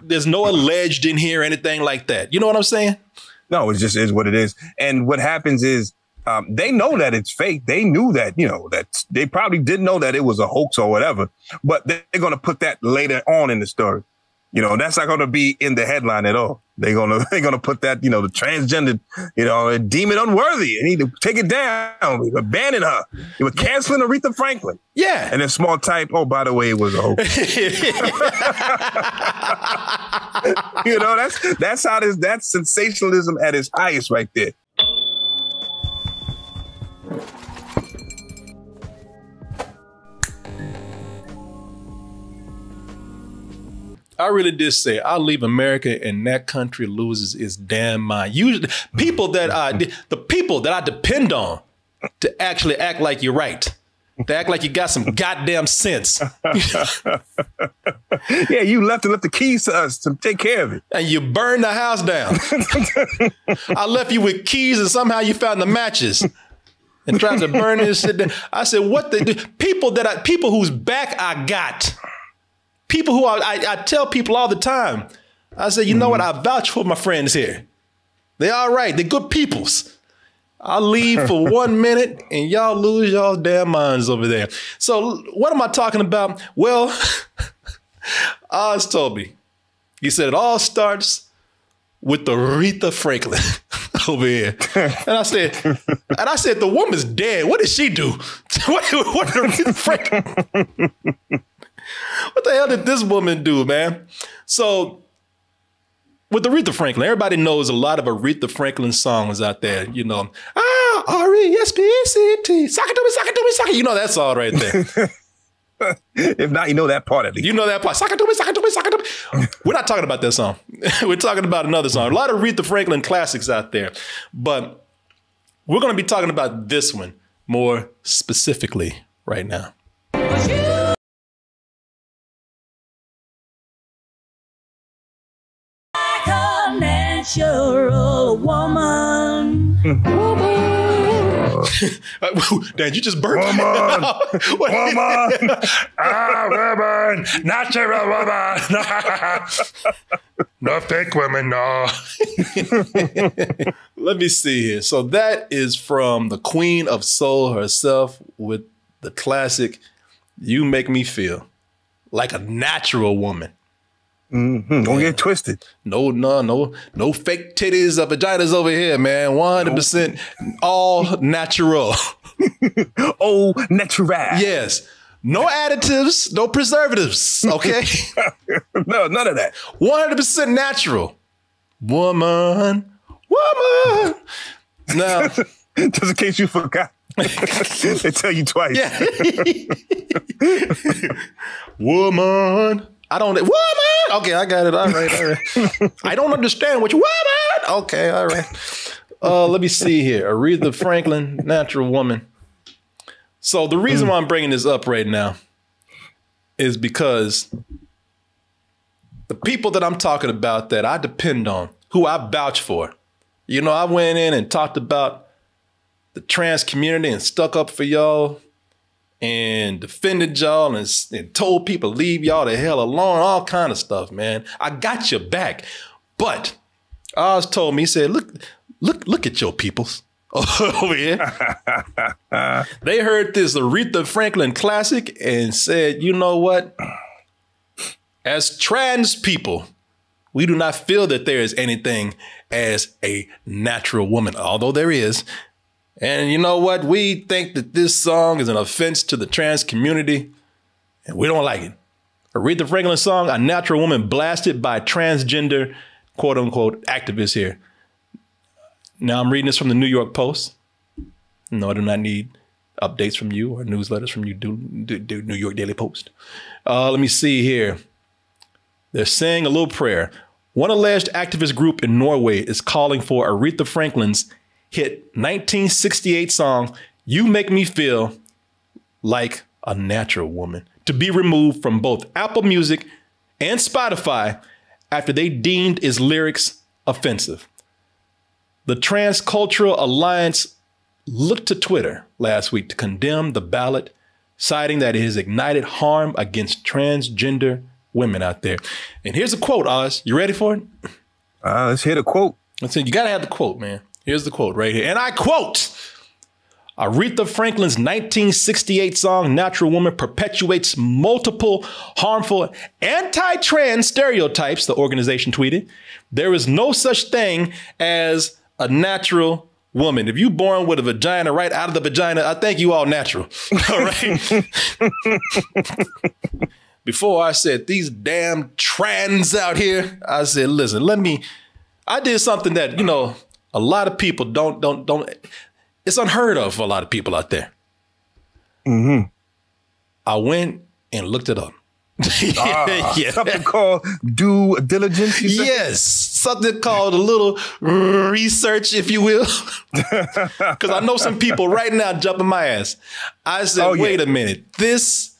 there's no alleged in here or anything like that. You know what I'm saying? No, it just is what it is. And what happens is they know that it's fake. They knew that, that they probably didn't know that it was a hoax or whatever, but they're going to put that later on in the story. That's not going to be in the headline at all. They're gonna put that, the transgender, deem it unworthy and need to take it down. We were banning her. We were canceling Aretha Franklin. Yeah. And then small type, oh, by the way, it was a hoax. That's sensationalism at its highest right there. I really did say I'll leave America and that country loses its damn mind. Usually, the people that I depend on to actually act like you're right, to act like you got some goddamn sense. Yeah, you left the keys to us to take care of it, and you burned the house down. I left you with keys, and somehow you found the matches and tried to burn this shit down. I said, what the people whose back I got. People who I tell people all the time, I say, you know what? I vouch for my friends here. They're all right. They're good peoples. I'll leave for 1 minute and y'all lose y'all damn minds over there. So what am I talking about? Well, Oz told me. He said it all starts with the Aretha Franklin over here. And I said, the woman's dead. What did she do? What did Aretha Franklin? What the hell did this woman do, man? So with Aretha Franklin, everybody knows a lot of Aretha Franklin songs out there, R-E-S-P-E-C-T, sock it to me, sock it to me, sock it. You know that song right there. If not, you know that part at least. You know that part. Sock it to me, sock it to me, sock it to me. We're not talking about that song. We're talking about another song. A lot of Aretha Franklin classics out there. But we're going to be talking about this one more specifically right now. Natural woman. Dad, you just burnt woman. Woman. Woman. Natural woman. No fake women, no. Let me see here. So that is from the Queen of Soul herself with the classic, You Make Me Feel Like a Natural Woman. Don't get twisted. No fake titties or vaginas over here, man. 100% all natural. Oh, natural. Yes. No additives, no preservatives, okay? No, none of that. 100% natural. Woman. Now, just in case you forgot. They tell you twice. Yeah. Woman. Woman! Okay, I got it. All right. I don't understand what you, woman! Okay, all right. Let me see here. Aretha Franklin, Natural Woman. So the reason why I'm bringing this up right now is because the people that I'm talking about that I depend on, who I vouch for, I went in and talked about the trans community and stuck up for y'all and defended y'all and told people leave y'all the hell alone, all kind of stuff, man. I got your back. But Oz told me, he said, look at your peoples over here. They heard this Aretha Franklin classic and said, you know what? As trans people, we do not feel that there is anything as a natural woman, although there is. And you know what? We think that this song is an offense to the trans community, and we don't like it. Aretha Franklin song, A Natural Woman, blasted by transgender, quote unquote, activists here. Now I'm reading this from the New York Post. No, I do not need updates from you or newsletters from you, New York Daily Post. Let me see here. They're saying a little prayer. One alleged activist group in Norway is calling for Aretha Franklin's hit 1968 song, You Make Me Feel Like a Natural Woman, to be removed from both Apple Music and Spotify after they deemed its lyrics offensive. The Transcultural Alliance looked to Twitter last week to condemn the ballot, citing that it has ignited harm against transgender women out there. And here's a quote, Oz. You ready for it? Let's hear the quote. I said, you got to have the quote, man. Here's the quote right here. And I quote, Aretha Franklin's 1968 song, Natural Woman, perpetuates multiple harmful anti-trans stereotypes, the organization tweeted. There is no such thing as a natural woman. If you born with a vagina right out of the vagina, I think you all natural. All right. Before I said these damn trans out here, I said, listen, I did something that, you know, a lot of people don't, it's unheard of for a lot of people out there. Mm-hmm. I went and looked it up. Yeah. Something called due diligence. Yes, something called a little research, if you will. Because I know some people right now jumping my ass. I said, wait a minute. This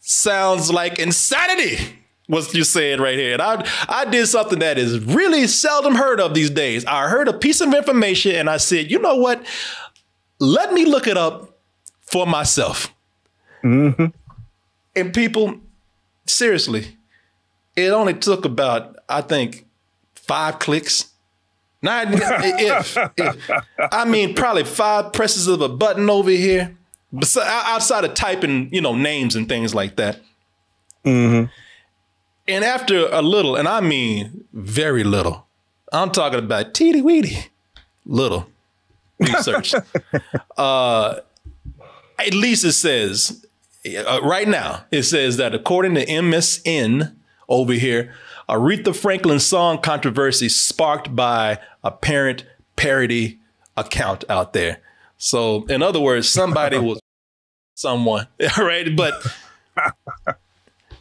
sounds like insanity, what you said right here. And I did something that is really seldom heard of these days. I heard a piece of information and I said, you know what? Let me look it up for myself. Mm-hmm. And people, seriously, it only took about, I think, 5 clicks. Not if. I mean, probably 5 presses of a button over here, outside of typing, you know, names and things like that. Mm-hmm. And after a little, and I mean very little, I'm talking about teeny-weeny little research. At least it says, right now, it says that according to MSN over here, Aretha Franklin's song controversy sparked by a parent parody account out there. So in other words, somebody was someone, right? But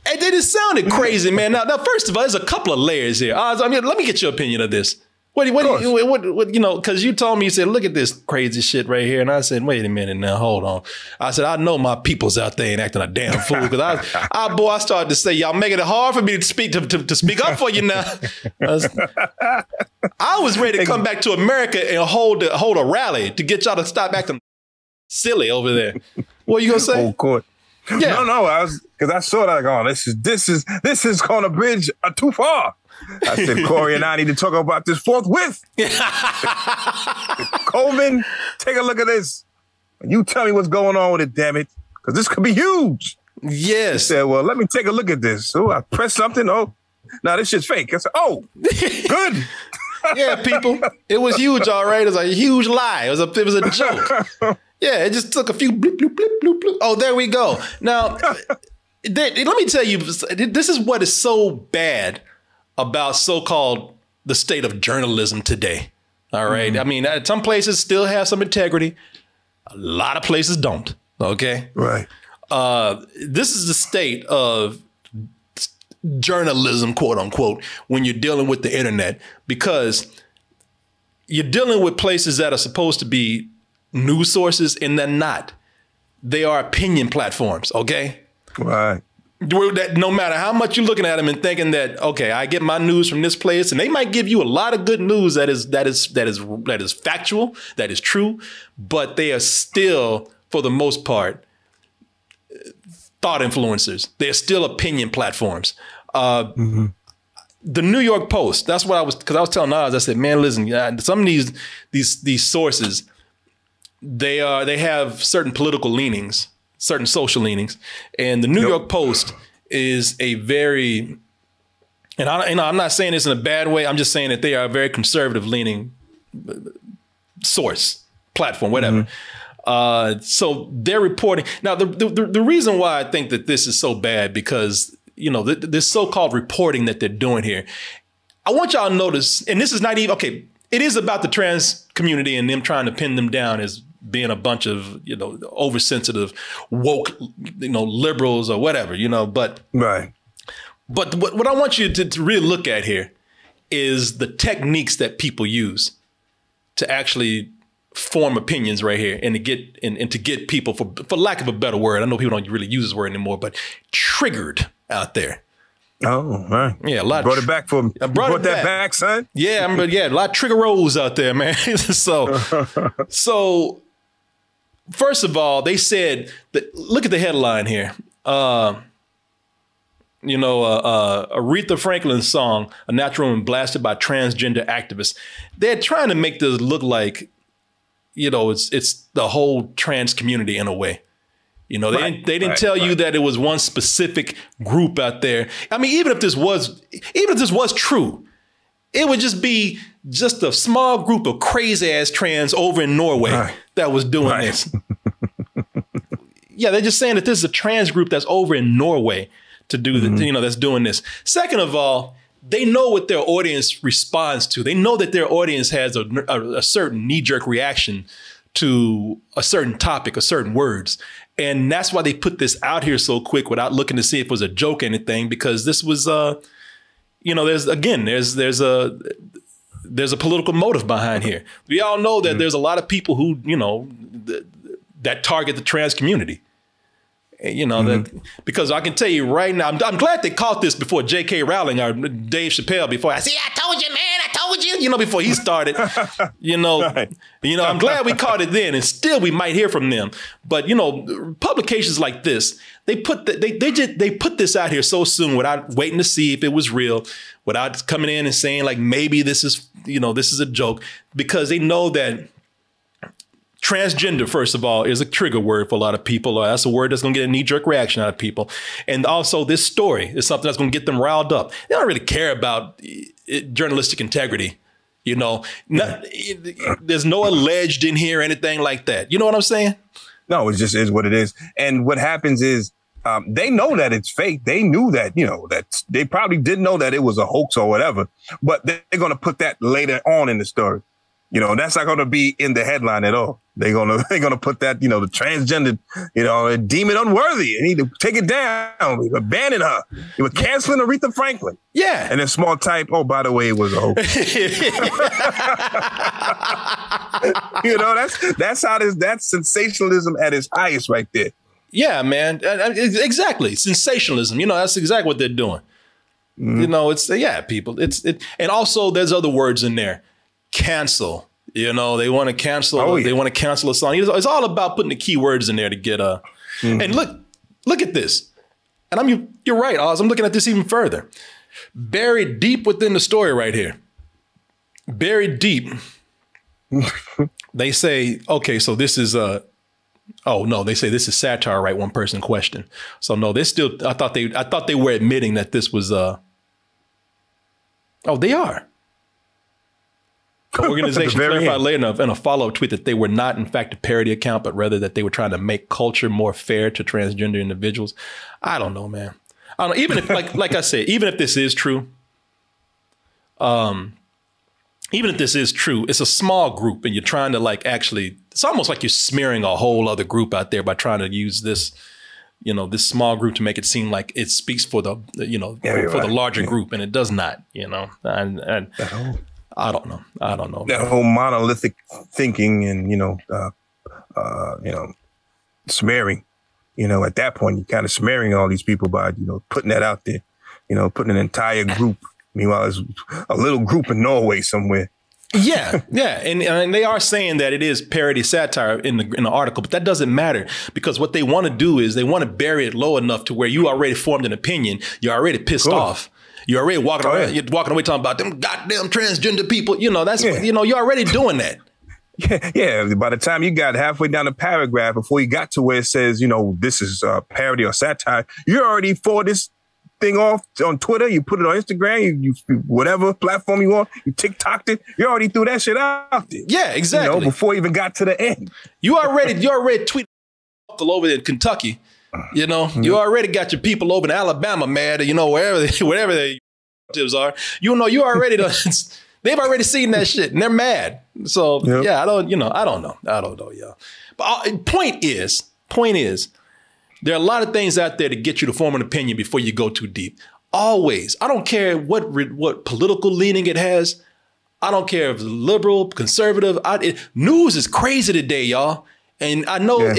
and then it sounded crazy, man. Now, first of all, there's a couple of layers here. I mean, let me get your opinion of this. What you know, because you told me, you said, look at this crazy shit right here. And I said, wait a minute now, hold on. I said, I know my people's out there and acting a damn fool. Because I started to say, y'all making it hard for me to speak to speak up for you now. I was ready to come back to America and hold a rally to get y'all to stop acting silly over there. What are you gonna say? Oh, court. Yeah. No, because I saw that like, oh, this is gonna bridge too far. I said, Corey and I need to talk about this forthwith. Coleman, take a look at this. You tell me what's going on with it, damn it. Because this could be huge. Yes. He said, well, let me take a look at this. So I pressed something. Oh, no, this shit's fake. I said, oh, good. Yeah, people. It was huge, all right. It was a huge lie. It was a joke. Yeah, it just took a few bloop, bloop, bloop, bloop, bloop. Oh, there we go. Now, let me tell you, this is what is so bad about so-called the state of journalism today. All right. Mm-hmm. I mean, some places still have some integrity. A lot of places don't. OK. Right. This is the state of journalism, quote unquote, when you're dealing with the internet, because you're dealing with places that are supposed to be news sources and they're not. They are opinion platforms. OK. Right. That no matter how much you're looking at them and thinking that, OK, I get my news from this place, and they might give you a lot of good news that is factual, that is true, but they are still, for the most part, thought influencers. They're still opinion platforms. The New York Post. That's what I was telling Oz. I said, man, listen, some of these sources, they have certain political leanings, certain social leanings, and the New York Post is a very, and I'm not saying this in a bad way. I'm just saying that they are a very conservative leaning source, platform, whatever. So they're reporting. Now, the reason why I think that this is so bad, because, you know, this so-called reporting that they're doing here, I want y'all to notice, and this is not even, okay, it is about the trans community and them trying to pin them down as being a bunch of, you know, oversensitive, woke, you know, liberals or whatever, you know, but. Right. But what I want you to really look at here is the techniques that people use to actually form opinions right here, and to get people, for lack of a better word, I know people don't really use this word anymore, but triggered out there. Oh, right. Yeah, a lot. Brought it back for me. Brought that back, son. Yeah, a lot of trigger rolls out there, man. So first of all, they said that, look at the headline here. Aretha Franklin's song, A Natural Woman, blasted by transgender activists. They're trying to make this look like, it's the whole trans community in a way. They didn't tell you that it was one specific group out there. I mean, even if this was true, it would just be just a small group of crazy ass trans over in Norway that was doing this. Yeah, they're just saying that this is a trans group that's over in Norway to do that's doing this. Second of all, they know what their audience responds to. They know that their audience has a certain knee-jerk reaction to a certain topic or certain words. And that's why they put this out here so quick without looking to see if it was a joke or anything, because this was, there's a political motive behind here. We all know that there's a lot of people who, that target the trans community. That because I can tell you right now, I'm glad they caught this before J.K. Rowling or Dave Chappelle before. I told you, man, I told you, before he started, I'm glad we caught it then, and still we might hear from them. But, publications like this, they put this out here so soon without waiting to see if it was real, without coming in and saying like, maybe this is a joke, because they know that transgender, first of all, is a trigger word for a lot of people. That's a word that's going to get a knee-jerk reaction out of people. And also this story is something that's going to get them riled up. They don't really care about journalistic integrity. There's no alleged in here or anything like that. You know what I'm saying? No, it just is what it is. And what happens is they know that it's fake. They knew that, that they probably didn't know that it was a hoax or whatever, but they're going to put that later on in the story. That's not going to be in the headline at all. They're gonna put that, the transgender, deem it unworthy. They need to take it down, abandon her. They were canceling Aretha Franklin. Yeah. And then small type, oh, by the way, it was a hoax. That's sensationalism at its highest right there. Yeah, man. Exactly. Sensationalism. That's exactly what they're doing. People. And also there's other words in there. Cancel. They want to cancel. They want to cancel a song. It's all about putting the keywords in there to get And look at this. And you're right, Oz. I'm looking at this even further. Buried deep within the story right here. Buried deep. They say, okay, so this is they say this is satire, right? One person question. So no, they still. I thought they were admitting that this was. They are. The organization clarified later in a follow-up tweet that they were not, in fact, a parody account, but rather that they were trying to make culture more fair to transgender individuals. I don't know, man. I don't know. Even if, like I said, even if this is true, it's a small group, and you're trying to it's almost like you're smearing a whole other group out there by trying to use this, this small group to make it seem like it speaks for the, the larger group, and it does not, I don't know. That whole monolithic thinking and, smearing, at that point, you're kind of smearing all these people by, putting that out there, putting an entire group. Meanwhile, there's a little group in Norway somewhere. Yeah. And they are saying that it is parody satire in the article, but that doesn't matter, because what they want to do is they want to bury it low enough to where you already formed an opinion. You're already pissed off. You're already walking around. You're walking away talking about them goddamn transgender people. That's you're already doing that. Yeah. By the time you got halfway down the paragraph, before you got to where it says, this is parody or satire, you're already for this thing off on Twitter. You put it on Instagram. You whatever platform you want. You TikToked it. You already threw that shit out there. Yeah, exactly. Before you even got to the end. You already tweeted over there in Kentucky. You already got your people over in Alabama mad, wherever their relatives are. You already done. They've already seen that shit and they're mad. So I don't know, y'all. But point is, there are a lot of things out there to get you to form an opinion before you go too deep. Always. I don't care what political leaning it has. I don't care if it's liberal, conservative. News is crazy today, y'all. And I know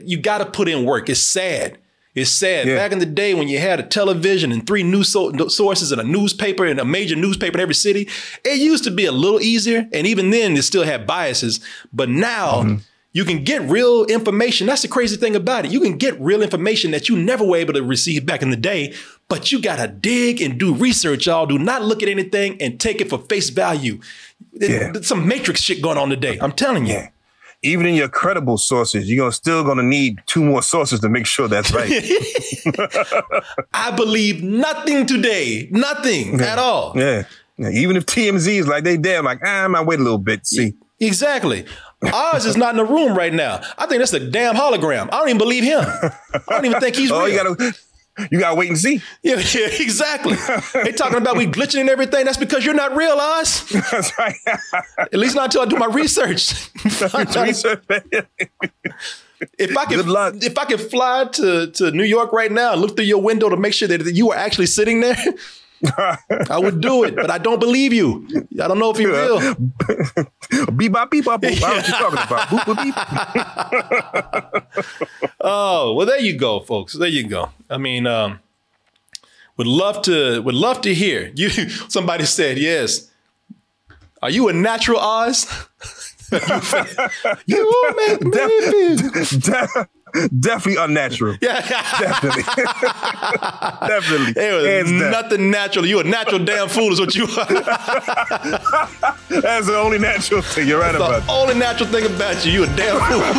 you got to put in work. It's sad. It's sad. Yeah. Back in the day when you had a television and 3 news sources and a newspaper and a major newspaper in every city, it used to be a little easier. And even then, it still had biases. But now You can get real information. That's the crazy thing about it. You can get real information that you never were able to receive back in the day, but you got to dig and do research, y'all. Do not look at anything and take it for face value. There's some matrix shit going on today. I'm telling you. Yeah. Even in your credible sources, you're still going to need 2 more sources to make sure that's right. I believe nothing today. Nothing at all. Yeah. Even if TMZ is like, they damn, like, I might wait a little bit to see. Exactly. Oz is not in the room right now. I think that's a damn hologram. I don't even believe him. I don't even think he's real. You gotta wait and see. Yeah, exactly. They talking about we glitching and everything. That's because you're not real, Oz. That's right. At least not until I do my research. If I could fly to New York right now and look through your window to make sure that you are actually sitting there, I would do it, but I don't believe you. I don't know if you're real. Beep-bop, beep-bop, boop. I know what you're talking about. Boop, beep. Oh, well, there you go, folks. There you go. I mean, would love to hear you. Somebody said, yes. Are you a natural, Oz? You make me feel. Definitely unnatural. Yeah. Definitely. Definitely. It was nothing natural. You a natural damn fool is what you are. That's the only natural thing. You're right about the only natural thing about you. You a damn fool.